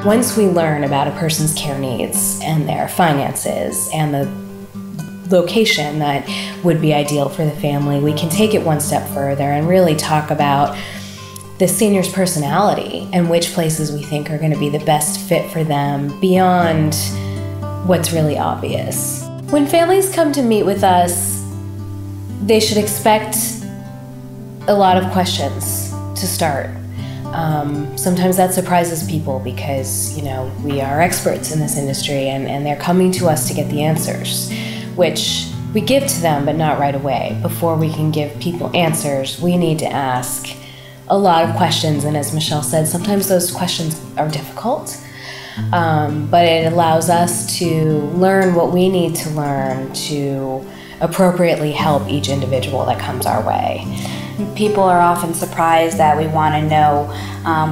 Once we learn about a person's care needs and their finances and the location that would be ideal for the family, we can take it one step further and really talk about the senior's personality and which places we think are going to be the best fit for them beyond what's really obvious. When families come to meet with us, they should expect a lot of questions to start. Sometimes that surprises people because, we are experts in this industry and they're coming to us to get the answers, which we give to them, but not right away. Before we can give people answers, we need to ask a lot of questions, and as Michelle said, sometimes those questions are difficult, but it allows us to learn what we need to learn to appropriately help each individual that comes our way. People are often surprised that we want to know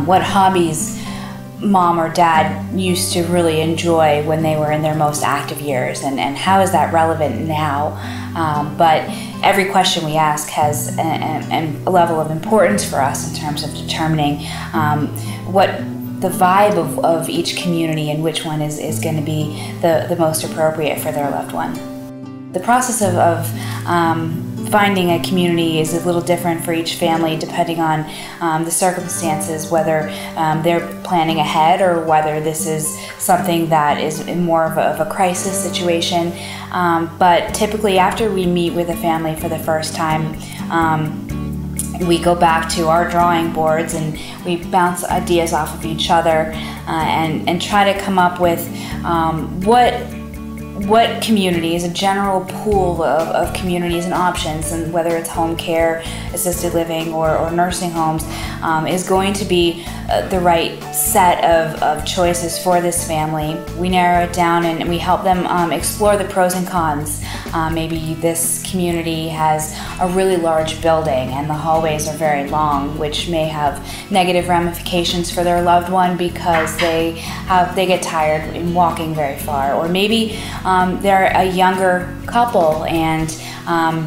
what hobbies mom or dad used to really enjoy when they were in their most active years, and how is that relevant now. But every question we ask has a level of importance for us in terms of determining what the vibe of each community and which one is going to be the most appropriate for their loved one. The process of finding a community is a little different for each family depending on the circumstances, whether they're planning ahead or whether this is something that is more of a crisis situation. But typically after we meet with a family for the first time, we go back to our drawing boards and we bounce ideas off of each other and try to come up with what communities, a general pool of communities and options, and whether it's home care, assisted living, or nursing homes, is going to be the right set of choices for this family. We narrow it down and we help them explore the pros and cons. Maybe this community has a really large building and the hallways are very long, which may have negative ramifications for their loved one because they get tired in walking very far. Or maybe they're a younger couple and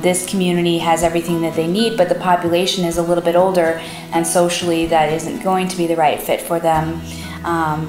this community has everything that they need, but the population is a little bit older and socially that isn't going to be the right fit for them.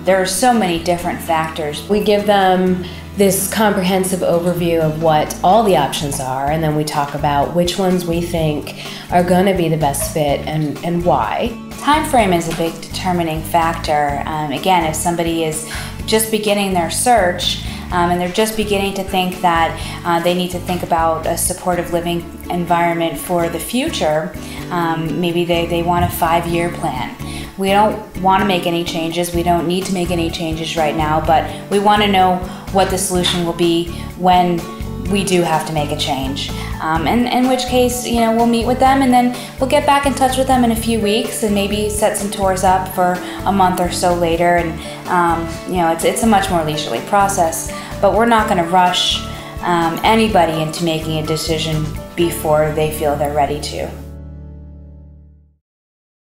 There are so many different factors. We give them this comprehensive overview of what all the options are, and then we talk about which ones we think are going to be the best fit and why. Time frame is a big determining factor. Again, if somebody is just beginning their search and they're just beginning to think that they need to think about a supportive living environment for the future, maybe they want a 5-year plan. We don't want to make any changes. We don't need to make any changes right now, but we want to know what the solution will be when we do have to make a change. In which case, we'll meet with them and then we'll get back in touch with them in a few weeks and maybe set some tours up for a month or so later. And it's a much more leisurely process, but we're not going to rush anybody into making a decision before they feel they're ready to.